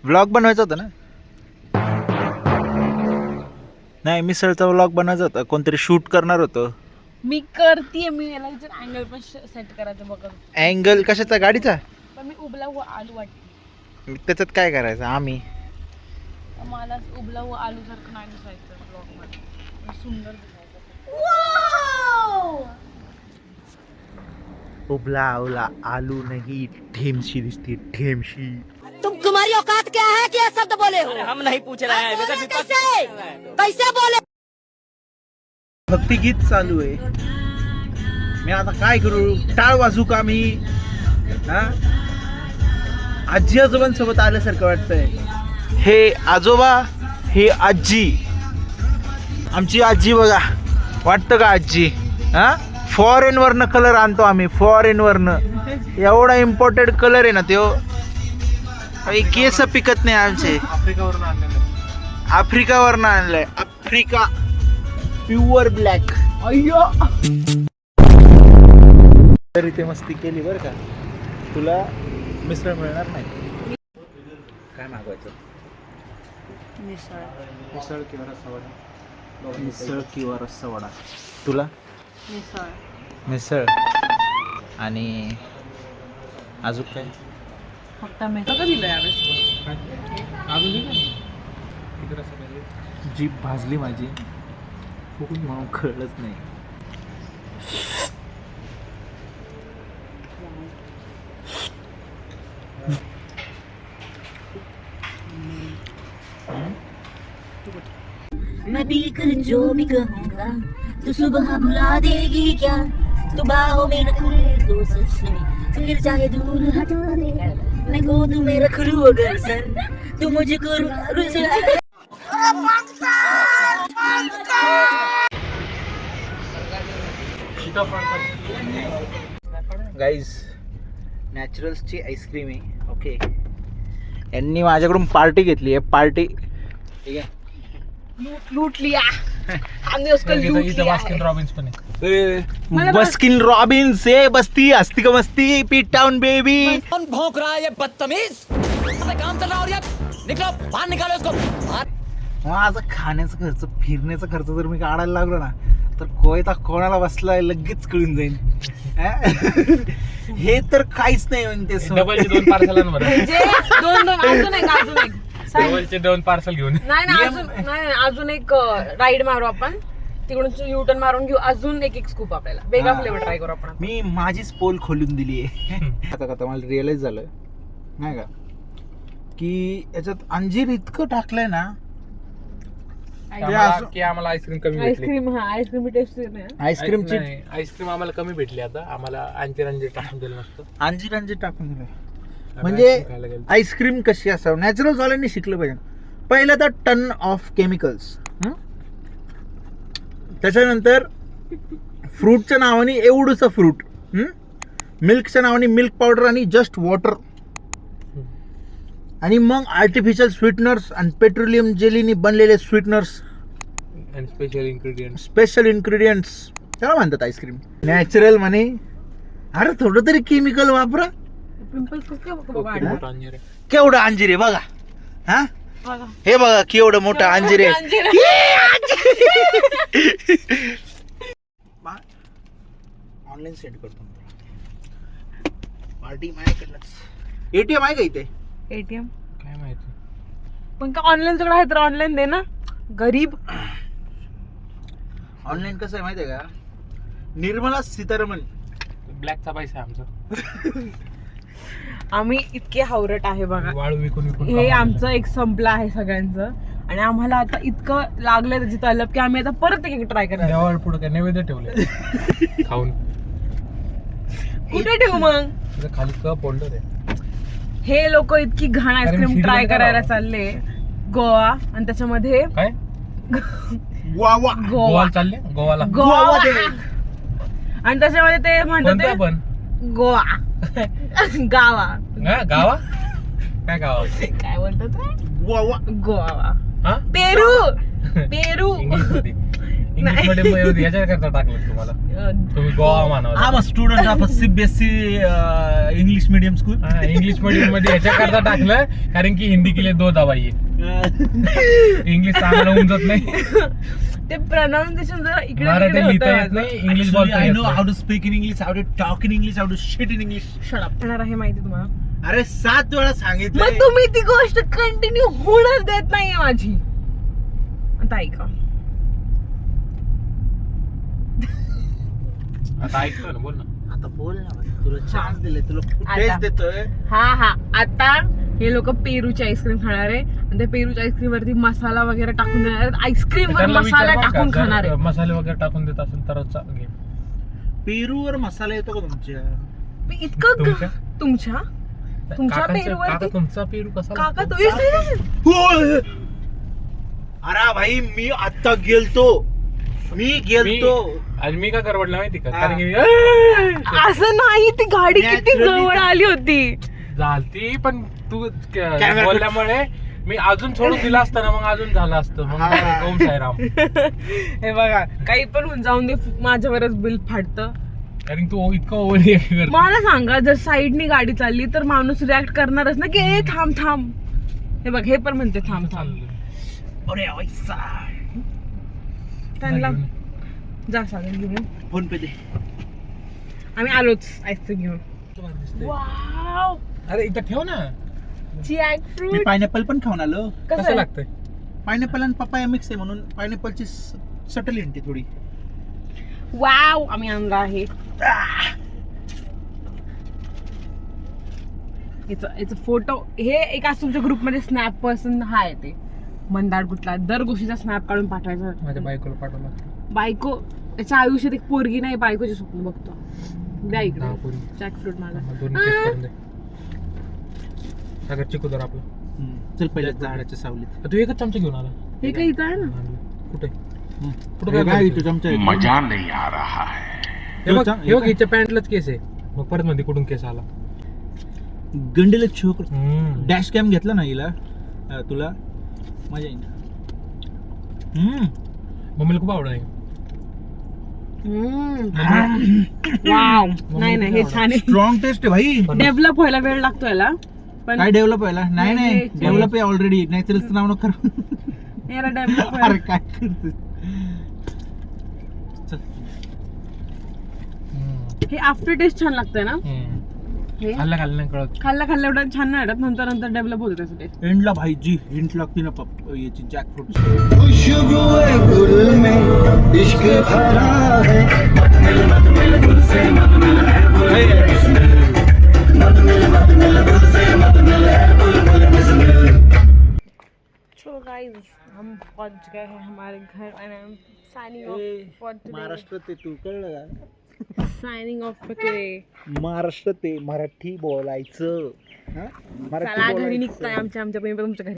Vlog बनवायचा होता ना? नाही, मिसळचा व्लॉग बनवायचा होता. कोणतरी शूट करणार होतं. मी करते. मी याला अँगल पण सेट करायचं बघ. अँगल कशाचा? गाडीचा? पण मी उबला व आलू वाटते. त्याच्यात काय करायचं? आम्ही मला उबला व आलू सारखं नाही दिसायचं ब्लॉग मध्ये. सुंदर दिसायचं. उबला आवला आलू नाही, ठेमशी दिसते. ठेमशी. तुम्हारी औकात क्या है कि ये शब्द बोले हो? हम नहीं पूछ रहे हैं कैसे बोले? भक्तिगीत चालू आहे. मी आता काय करू? टाळ वाजू का मी? हा, आजी आजोबांसोबत आल्यासारखं वाटतंय. हे आजोबा, हे आजी. आमची आजी बघा, वाटतं का आजी? हा, फॉरेन वरनं कलर आणतो आम्ही. फॉरेन वरनं एवढा इम्पोर्टेड कलर आहे ना तो. केस पिकत नाही आमचे. आफ्रिकावरनं आणलंय. Africa pure black. अय्यो, तर इथे मस्ती केली बरं का. तुला मिसळ मिळणार नाही. काय मागवायचं? मिसळ किंवा रस्सा वडा. मिसळ किंवा रस्सा वडा. तुला? मिसळ. आणि अजून काय? फक्त मी सगळं दिलं यावेळेस. जीभ भाजली माझी म्हणून कळलंच नाही. मैं पीकर जो भी कहूँगा तू सुबह भुला देगी क्या? तू बाहों में रख ले तो सच में फिर चाहे दूर हटा दे. मैं गोद में रख लूँ अगर सर तू मुझको रुला दे. गाईज, नॅचरल्सची आईस्क्रीम आहे. ओके, यांनी माझ्याकडून पार्टी घेतली आहे. पार्टी ठीक आहे. लूट लिया. हमने उसको लूट लिया है. बस्किन रॉबिन्स आहे. बस्ती असती का मस्ती. पीट टाउन बेबी. कौन भौंक रहा है ये बदतमीज? काम चल रहा है और ये निकलो बाहर निकालो इसको. माझा खाण्याचा खर्च, फिरण्याचा खर्च जर मी काढायला लागलो ना तर कोयता कोणाला बसलाय लगेच कळून जाईल. हे तर काहीच नाही म्हणते. डबलचे 2 पार्सलांवर म्हणजे अजून एक 2 पार्सल घेऊन नाही अजून एक राईड मारू आपण. तिकडून युटर्न मारून घेऊ. अजून एक स्कूप आपल्याला वेगळा फ्लेवर ट्राय करू आपण. मी माझीच पोल खोलून दिली आहे. आता मला रिअलाइज झालं नाही का की याच्यात अंजीर इतकं टाकलंय ना की आम्हाला आईस्क्रीम कमी भेटली. Ice cream taste आईस्क्रीमची. आईस्क्रीम आम्हाला कमी भेटली. आता आम्हाला अंजीर टाकून दिलं मस्त. अंजीर टाकून दिलंय. म्हणजे आईस्क्रीम कशी असावं नॅचरल वाल्यांनी शिकलं पाहिजे. पहिलं तर टन ऑफ केमिकल्स. त्याच्यानंतर फ्रूटच्या नावाने एवढंसं फ्रूट. मिल्कच्या नावाने मिल्क पावडर आणि जस्ट वॉटर. आणि मग आर्टिफिशियल स्वीटनर्स आणि पेट्रोलियम जेलीने बनलेले स्वीटनर्स आणि स्पेशल इन्ग्रेडियंट्स त्याला म्हणतात आईस्क्रीम. नॅचरल म्हणे. अरे थोडं तरी केमिकल वापरा. केवढं अंजीर आहे बघा. हा, हे बघा केवढं मोठं अंजीर आहे. ऑनलाईन सेंड करतो पार्टी माझ्याकडनंच. एटीएम आहे का इथे? एटीएम काय माहिती. पण का ऑनलाईन सगळं आहे तर ऑनलाईन दे ना. गरीब. ऑनलाईन कसं आहे माहिती आहे का? निर्मला सीतारमण ब्लॅकचा पैसा आमचा. आम्ही इतके हावरट आहे बघा. वाळू विकून हे आमचं एक संपलं आहे सगळ्यांचं. आणि आम्हाला आता इतकं लागलंय त्याची तलब की आम्ही आता परत एक ट्राय करायला. देवाळ पुढे काय नैवेद्य ठेवले खाऊन. कुठे ठेवू मग? खाली कप होल्डर आहे. हे लोक इतकी घाण आईस्क्रीम ट्राय करायला चालले गोवा. आणि त्याच्यामध्ये काय गोवा गोवा चालले. गोवाला गोवा आणि त्याच्यामध्ये ते म्हणतात आपण गोवा गावा. गावा काय गावा काय म्हणतात गोवा. गोवा. हा पेरू. पेरू. इंग्लिश मीडियम ह्याच्या करता टाकलं तुम्हाला, तुम्ही गोवा मानवला. आम a student of CBSE English medium school. English medium मध्ये ह्याच्या करता टाकलं कारण की हिंदी के लिए 2 दवाई आहे. इंग्लिश चांगलं उमजत नाही, ते प्रोनाउन्सिएशन जरा इकडे मराठी तिकडे लिहिता होतं येत नाही, माझं. इंग्लिश I बोलता येत know how नाही. to speak in English, how to talk in English, how to shit in English. Shut up. येणार आहे माहिती तुम्हाला. अरे 7 वेळा सांगितलं. मग तुम्ही ती गोष्ट कंटिन्यू होणच देत नाहीये माझी. आता ऐका. आता ऐकतो ना, बोल ना. आता बोल ना भाई, तुला चान्स दिले, तुला आता. टेस्ट देतोय. हा आता हे लोक पेरूची आईस्क्रीम खाणार आहे आणि त्या पेरूच्या आईस्क्रीम वरती मसाला वगैरे टाकून देणार आहेत. आईस्क्रीम वर त्यांना मसाला विचार बरं का, टाकून जर खाणार आहे. मसाले वगैरे टाकून देत असेल तर घे. पेरूवर मसाला येतो का तुमच्या? इतकं तुमच्या? तुमच्या काका पेरूवरती तुमचा पेरू कसा काका लागतो? तू होय. अरे भाई मी आता गेलतो. आणि मी का करवडला माहिती का, हा. कारण की असं नाही, ती गाडी किती Naturally जवळ आली होती. झालती, पण तू Camera- बोलल्यामुळे मी अजून सोडून दिला असतं ना, मग अजून झालं असतं. मग हा. ओम साईराम. हे बघा काही पण होऊन जाऊन दे, माझ्यावरच बिल फाटतं. कारण तू इतकं ओव्हर रिॲक्ट करतो. मला सांगा, जर साईडनी गाडी चालली तर माणूस रिॲक्ट करणारच ना की ए थांब थांब. हे बघ, हे पण म्हणते थांब थांब. अरे वैसा. त्यांना जा साधन घेऊन. फोन पे दे. आम्ही आलोच आईस्क्रीम घेऊन. वाव, अरे इथं ठेव ना. जॅक मी फ्रूट पायनॅपल पण खाऊन आलो. कसं लागतंय? पायनॅपल आणि पपाया मिक्स आहे म्हणून पायनॅपलची सटल येते थोडी. वाव, आम्ही आणला आहे. याचा फोटो हे एक आज तुमच्या ग्रुपमध्ये स्नॅप पर्सन हा आहे ते मंदार कुठला दर गोष्टीचा स्नॅप काढून पाठवायचा. माझ्या बायकोला पाठवला. बायको त्याच्या आयुष्यात एक पोरगी नाही, बायकोचे स्वप्न बघतो. द्या इकडे 10 पोरी. जॅक फ्रूट मला. दोन्ही taste करून दे. सागर चिकू धर आपलं. चल पहिले झाडाच्या सावलीत. तू एकच चमचा घेऊन आला. हे काही इथं आहे ना. कुठे कुठं काय काय करायचं? चमचा मजा नहीं आ रहा है. हे बघ, हे बघ, हिच्या पॅन्टलाच केस आहे. मग परत मध्ये कुठून केस आला? गंडीला छोक हम्म. डॅश कॅम घेतला ना हिला तुला मजा येईल. मम्मीला खूप आवड आहे. वाव, नाही नाही हे छान आहे. स्ट्रॉंग टेस्ट आहे भाई. डेव्हलप व्हायला वेळ लागतो याला पण काय डेव्हलप व्हायला? नाही नाही, नाही डेव्हलप आहे ऑलरेडी. नॅचरलचं नाव नको करू. याला डेव्हलप अरे काय करते. चल हे आफ्टर टेस्ट छान लागतंय ना. हे खाल्ला खाल्ला नाही कळत. खाल्ल्या एवढं छान नाही वाटत, नंतर डेव्हलप होते त्याचं टेस्ट. एंडला भाई जी हिंट लागते ना याची जॅक फ्रूट. So guys, हम पहुंच गए हैं हमारे घर and I'm signing off for today. Maharashtra ते तू कळलं का? Signing off for today. Maharashtra ते मराठी बोलायचं. हा? मराठी चला घरी बोलायचं. निघताय आमच्या तुमच्या घरी.